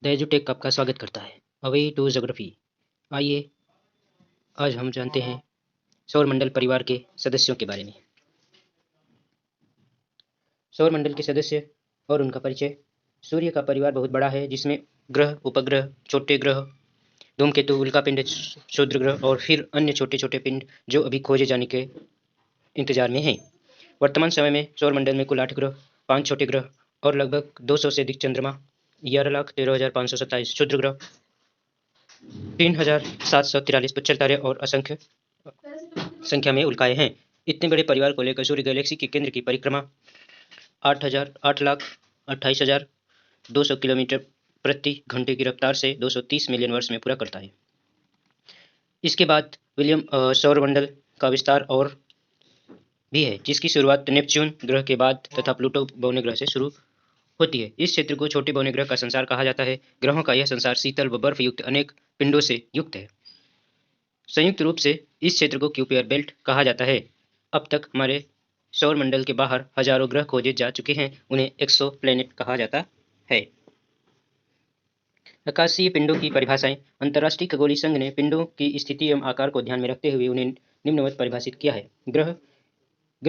The एजुटेक आपका स्वागत करता है। Away to geography. आइए आज हम जानते हैं सौरमंडल परिवार के सदस्यों के बारे में। सौरमंडल के सदस्य और उनका परिचय। सूर्य का परिवार बहुत बड़ा है, जिसमें ग्रह, उपग्रह, छोटे ग्रह, धूमकेतु, उल्कापिंड, क्षुद्र ग्रह और फिर अन्य छोटे छोटे पिंड जो अभी खोजे जाने के इंतजार में हैं। वर्तमान समय में सौरमंडल में कुल 8 ग्रह, 5 छोटे ग्रह और लगभग 200 से अधिक चंद्रमा, 11,13,527 क्षुद्र ग्रह, 3,743 पिक्चर तारे और असंख्य संख्या में उल्काएं हैं। इतने बड़े परिवार को लेकर सूर्य गैलेक्सी के केंद्र की परिक्रमा 8,28,200 किलोमीटर प्रति घंटे की रफ्तार से 230 मिलियन वर्ष में पूरा करता है। इसके बाद विलियम सौरमंडल का विस्तार और भी है, जिसकी शुरुआत नेपच्यून ग्रह के बाद तथा प्लूटो बौने ग्रह से शुरू होती है। इस क्षेत्र को छोटे बौने ग्रह का संसार कहा जाता है। ग्रहों का यह संसार शीतल व बर्फ युक्त अनेक पिंडों से युक्त है। संयुक्त रूप से इस क्षेत्र को क्यूपियर बेल्ट कहा जाता है। अब तक हमारे सौरमंडल के बाहर हजारों ग्रह खोजे जा चुके हैं। उन्हें एक्सो प्लैनेट कहा जाता है। आकाशीय पिंडों की परिभाषाएं। अंतर्राष्ट्रीय खगोलीय संघ ने पिंडों की स्थिति एवं आकार को ध्यान में रखते हुए उन्हें निम्नवत परिभाषित किया है। ग्रह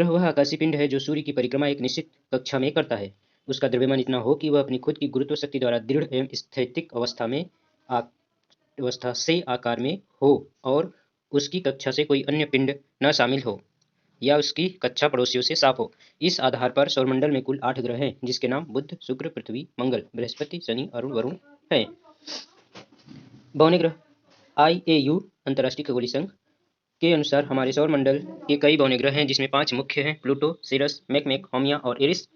वह आकाशीय पिंड है जो सूर्य की परिक्रमा एक निश्चित कक्षा में करता है। उसका द्रव्यमान इतना हो कि वह अपनी खुद की गुरुत्व शक्ति द्वारा दृढ़ एवं स्थैतिक अवस्था से आकार में हो और उसकी कक्षा से कोई अन्य पिंड न शामिल हो या उसकी कक्षा पड़ोसियों से साफ हो। इस आधार पर सौरमंडल में कुल 8 ग्रह हैं, जिसके नाम बुध, शुक्र, पृथ्वी, मंगल, बृहस्पति, शनि, अरुण, वरुण हैं। बौने ग्रह। IAU अंतर्राष्ट्रीय खगोलीय संघ के अनुसार हमारे सौरमंडल के कई बौने ग्रह हैं, जिसमें 5 मुख्य हैं: प्लूटो, सीरस, मैकमेक, होमिया और एरिस।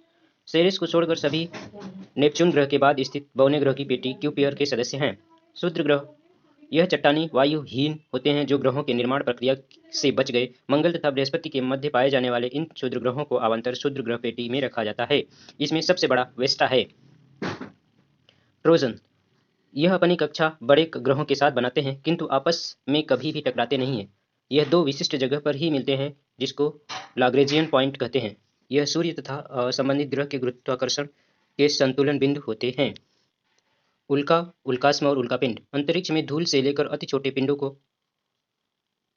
सेरेस को छोड़कर सभी नेपच्यून ग्रह के बाद स्थित बौने ग्रह की पेटी क्यूपियर के सदस्य हैं। क्षुद्र ग्रह। यह चट्टानी वायुहीन होते हैं जो ग्रहों के निर्माण प्रक्रिया से बच गए। मंगल तथा बृहस्पति के मध्य पाए जाने वाले इन क्षुद्र ग्रहों को अवान्तर क्षुद्र ग्रह पेटी में रखा जाता है। इसमें सबसे बड़ा वेस्टा है। ट्रोजन। यह अपनी कक्षा बड़े ग्रहों के साथ बनाते हैं, किंतु आपस में कभी भी टकराते नहीं हैं। यह 2 विशिष्ट जगह पर ही मिलते हैं, जिसको लाग्रेंजियन पॉइंट कहते हैं। यह सूर्य तथा संबंधित ग्रह के गुरुत्वाकर्षण के संतुलन बिंदु होते हैं। उल्का, उल्कास्म और उल्कापिंड। अंतरिक्ष में धूल से लेकर अति छोटे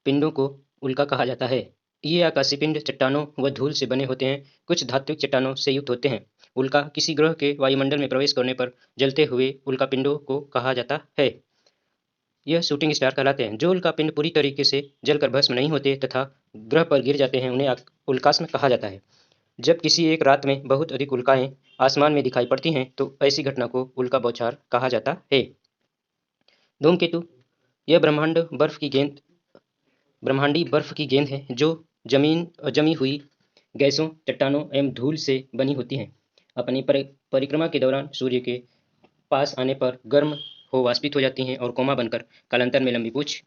पिंडों को उल्का कहा जाता है। ये आकाशीय पिंड चट्टानों व धूल से बने होते हैं, कुछ धात्विक चट्टानों से युक्त होते हैं। उल्का किसी ग्रह के वायुमंडल में प्रवेश करने पर जलते हुए उल्कापिंडों को कहा जाता है। यह शूटिंग स्टार कहलाते हैं। जो उल्कापिंड पूरी तरीके से जलकर भस्म नहीं होते तथा ग्रह पर गिर जाते हैं, उन्हें उल्कास्म कहा जाता है। जब किसी एक रात में बहुत अधिक उल्काएं आसमान में दिखाई पड़ती हैं, तो ऐसी घटना को उल्का बौछार कहा जाता है। धूमकेतु। यह ब्रह्मांडी बर्फ की गेंद है जो जमी हुई गैसों, चट्टानों एवं धूल से बनी होती हैं। अपनी परिक्रमा के दौरान सूर्य के पास आने पर गर्म हो वाष्पित हो जाती हैं और कोमा बनकर कालांतर में लंबी पूंछ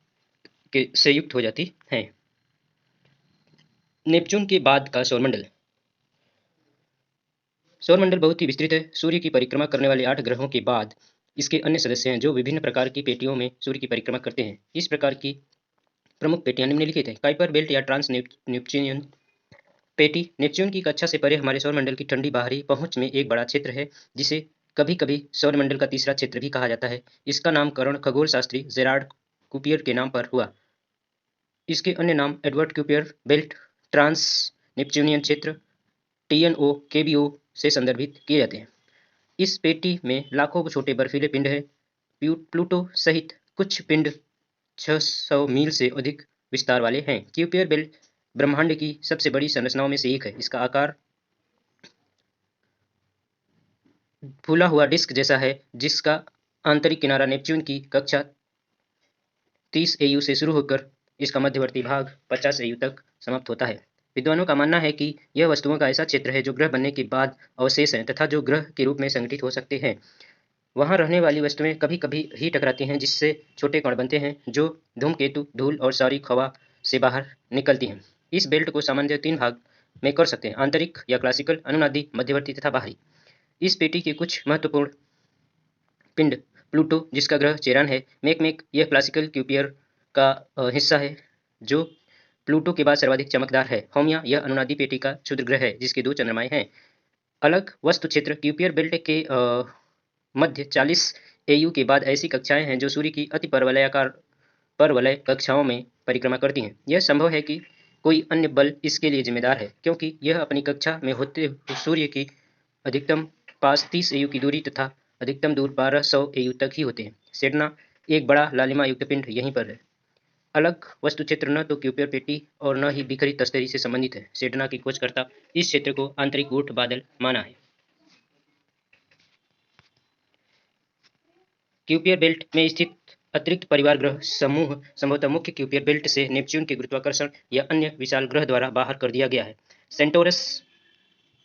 से युक्त हो जाती हैं। नेपच्यून के बाद का सौरमंडल। सौरमंडल बहुत ही विस्तृत है। सूर्य की परिक्रमा करने वाले 8 ग्रहों के बाद इसके अन्य सदस्य हैं जो विभिन्न प्रकार की पेटियों में सूर्य की परिक्रमा करते हैं। इस प्रकार की प्रमुख पेटियां निम्नलिखित हैं। काइपर बेल्ट या ट्रांस नेपच्यूनियन पेटी। नेपच्यून की कक्षा से परे हमारे सौरमंडल की ठंडी बाहरी पहुंच में एक बड़ा क्षेत्र है, जिसे कभी कभी सौरमंडल का तीसरा क्षेत्र भी कहा जाता है। इसका नामकरण खगोल शास्त्री जेरार्ड कुपियर के नाम पर हुआ। इसके अन्य नाम Edward Kuiper belt, trans Neptunian क्षेत्र, TNO, KBO से संदर्भित किए जाते हैं। इस पेटी में लाखों छोटे बर्फीले पिंड हैं। प्लूटो सहित कुछ पिंड 600 मील से अधिक विस्तार वाले हैं। क्यूपियर बेल्ट ब्रह्मांड की सबसे बड़ी संरचनाओं में से एक है। इसका आकार फूला हुआ डिस्क जैसा है, जिसका आंतरिक किनारा नेपच्यून की कक्षा 30 AU से शुरू होकर इसका मध्यवर्ती भाग 50 AU तक समाप्त होता है। विद्वानों का मानना है कि यह वस्तुओं का ऐसा क्षेत्र है जो ग्रह बनने के बाद अवशेष हैं तथा जो ग्रह के रूप में संगठित हो सकते हैं। वहां रहने वाली वस्तुएं कभी कभी ही टकराती हैं, जिससे छोटे कण बनते हैं जो धूमकेतु, धूल और सौरिक हवा से बाहर निकलती हैं। इस बेल्ट को सामान्य 3 भाग में कर सकते हैं: आंतरिक या क्लासिकल, अनुनादी, मध्यवर्ती तथा बाहरी। इस पेटी के कुछ महत्वपूर्ण पिंड: प्लूटो, जिसका ग्रह चेरान है। मैकमेक, यह क्लासिकल क्यूपियर का हिस्सा है जो प्लूटो के बाद सर्वाधिक चमकदार है। होमिया, यह अनुनादी पेटी का क्षुद्र ग्रह है जिसके 2 चंद्रमाएं हैं। अलग वस्तु क्षेत्र: क्यूपियर बेल्ट के मध्य 40 एयू के बाद ऐसी कक्षाएं हैं जो सूर्य की अति परवलय कक्षाओं में परिक्रमा करती हैं। यह संभव है कि कोई अन्य बल इसके लिए जिम्मेदार है, क्योंकि यह अपनी कक्षा में होते हुए सूर्य की अधिकतम पास 30 एयू की दूरी तथा अधिकतम दूर 1200 एयू तक ही होते हैं। सेडना एक बड़ा लालिमा युक्त पिंड यहीं पर है। अलग वस्तु क्षेत्र न तो क्यूपियर पेटी और न ही बिखरी तस्तरी से संबंधित है। सेडना की खोजकर्ता इस क्षेत्र को आंतरिक ऊर्ट बादल माना है। क्यूपियर बेल्ट में स्थित अतिरिक्त परिवार ग्रह समूह संभवतः मुख्य क्यूपियर बेल्ट से नेपच्यून के गुरुत्वाकर्षण या अन्य विशाल ग्रह द्वारा बाहर कर दिया गया है। सेंटोरस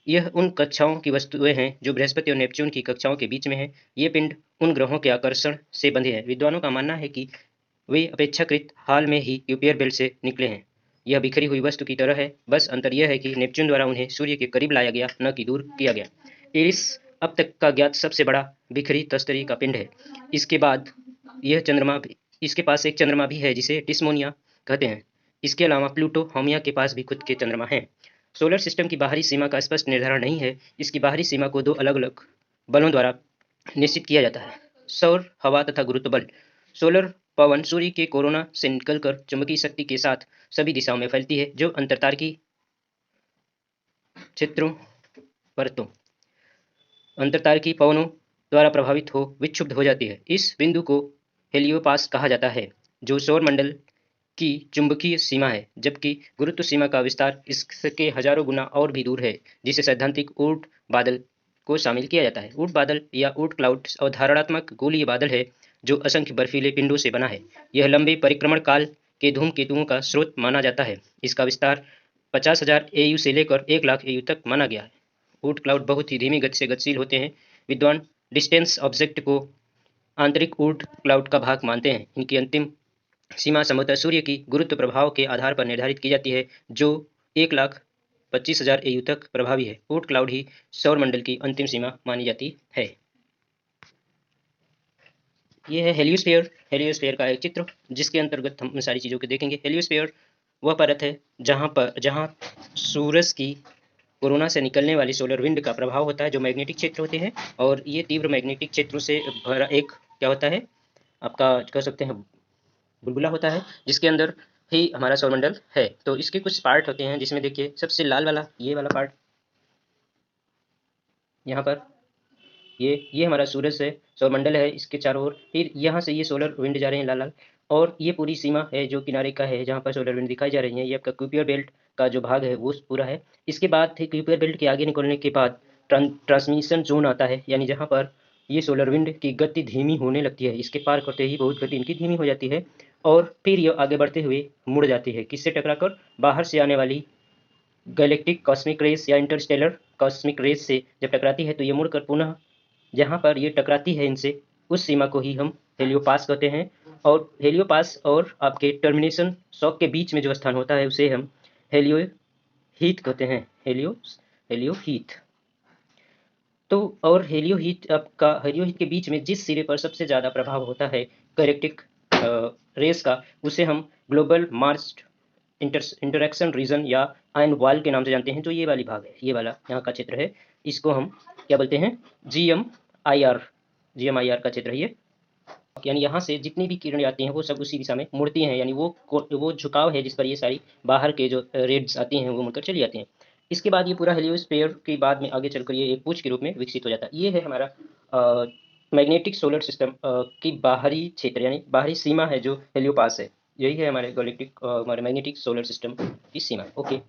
यह उन कक्षाओं की वस्तुएं हैं जो बृहस्पति और नेपच्यून की कक्षाओं के बीच में हैं। ये पिंड उन ग्रहों के आकर्षण से बंधे हैं। विद्वानों का मानना है कि वे अपेक्षाकृत हाल में ही क्यूपियर बेल्ट से निकले हैं। यह बिखरी हुई वस्तु की तरह है, बस अंतर यह है कि नेपच्यून द्वारा उन्हें सूर्य के करीब लाया गया, न कि दूर किया गया। एरिस अब तक का ज्ञात सबसे बड़ा बिखरी तस्तरी का पिंड है। इसके पास एक चंद्रमा भी है जिसे डिस्मोनिया कहते हैं। इसके अलावा प्लूटो हामिया के पास भी खुद के चंद्रमा हैं। सोलर सिस्टम की बाहरी सीमा का स्पष्ट निर्धारण नहीं है। इसकी बाहरी सीमा को दो अलग अलग बलों द्वारा निश्चित किया जाता है: सौर हवा तथा गुरुत्व बल। सोलर पवन सूर्य के कोरोना से निकलकर चुंबकीय शक्ति के साथ सभी दिशाओं में फैलती है, जो अंतरतारकीय क्षेत्रों परतों अंतरतारकीय पवनों द्वारा प्रभावित हो विक्षुब्ध हो जाती है। इस बिंदु को हेलियोपास कहा जाता है, जो सौरमंडल की चुंबकीय सीमा है, जबकि गुरुत्व सीमा का विस्तार इसके हजारों गुना और भी दूर है, जिसे सैद्धांतिक ऊर्ट बादल को शामिल किया जाता है। ऊर्ट बादल या ऊर्ट क्लाउड अवधारणात्मक गोलीय बादल है जो असंख्य बर्फीले पिंडों से बना है। यह लंबे परिक्रमण काल के धूमकेतुओं का स्रोत माना जाता है। इसका विस्तार 50,000 एयू से लेकर 1,00,000 एयू तक माना गया है। ऊर्ट क्लाउड बहुत ही धीमी गति से गतिशील होते हैं। विद्वान डिस्टेंस ऑब्जेक्ट को आंतरिक ऊर्ट क्लाउड का भाग मानते हैं। इनकी अंतिम सीमा संभवतः सूर्य की गुरुत्व प्रभाव के आधार पर निर्धारित की जाती है, जो 1,25,000 एयू तक प्रभावी है। ऊर्ट क्लाउड ही सौरमंडल की अंतिम सीमा मानी जाती है। यह है हेलियोस्फीयर का एक चित्र, जिसके अंतर्गत हम इन सारी चीज़ों को देखेंगे। हेलियोस्फीयर वह परत है जहाँ सूरज की कोरोना से निकलने वाली सोलर विंड का प्रभाव होता है, जो मैग्नेटिक क्षेत्र होते हैं, और ये तीव्र मैग्नेटिक क्षेत्रों से भरा एक क्या होता है, आपका कह सकते हैं बुलबुला होता है, जिसके अंदर ही हमारा सौरमंडल है। तो इसके कुछ पार्ट होते हैं, जिसमें देखिए सबसे लाल वाला ये वाला पार्ट, यहाँ पर ये हमारा सूरज से सौरमंडल है, इसके चारों ओर। फिर यहाँ से ये सोलर विंड जा रहे हैं लाल लाल, और ये पूरी सीमा है जो किनारे का है, जहाँ पर सोलर विंड दिखाई जा रही है। ये आपका क्यूपियर बेल्ट का जो भाग है वो पूरा है। इसके बाद क्यूपियर बेल्ट के आगे निकलने के बाद ट्रांसमिशन जोन आता है, यानी जहाँ पर ये सोलर विंड की गति धीमी होने लगती है। इसके पार करते ही बहुत गति इनकी धीमी हो जाती है, और फिर ये आगे बढ़ते हुए मुड़ जाती है। किससे टकराकर? बाहर से आने वाली गैलेक्टिक कॉस्मिक रेस या इंटरस्टेलर कॉस्मिक रेस से जब टकराती है, तो ये मुड़कर पुनः जहाँ पर ये टकराती है इनसे, उस सीमा को ही हम हेलियोपास कहते हैं। और हेलियोपास और आपके टर्मिनेशन शॉक के बीच में जो स्थान होता है, उसे हम हेलियोहीथ कहते हैं। हेलियोहीथ। तो और हेलियोहीथ के बीच में जिस सिरे पर सबसे ज़्यादा प्रभाव होता है गैलेक्टिक रेस का, उसे हम ग्लोबल मार्स इंटरेक्शन रीजन या आयन वाल के नाम से जानते हैं। जो ये वाली भाग है, ये वाला यहाँ का क्षेत्र है, इसको हम क्या बोलते हैं? GMIR का क्षेत्र है ये। यानी यहाँ से जितनी भी किरणें आती हैं वो सब उसी दिशा में मुड़ती हैं, यानी वो झुकाव है जिस पर ये सारी बाहर के जो रेड्स आती हैं वो मुड़कर चली जाती हैं। इसके बाद ये पूरा हेलियोस्फीयर के बाद में आगे चलकर ये एक पूंछ के रूप में विकसित हो जाता है। ये है हमारा मैग्नेटिक सोलर सिस्टम की बाहरी क्षेत्र, यानी बाहरी सीमा है जो हेलियोपास है। यही है हमारे मैग्नेटिक सोलर सिस्टम की सीमा। ओके।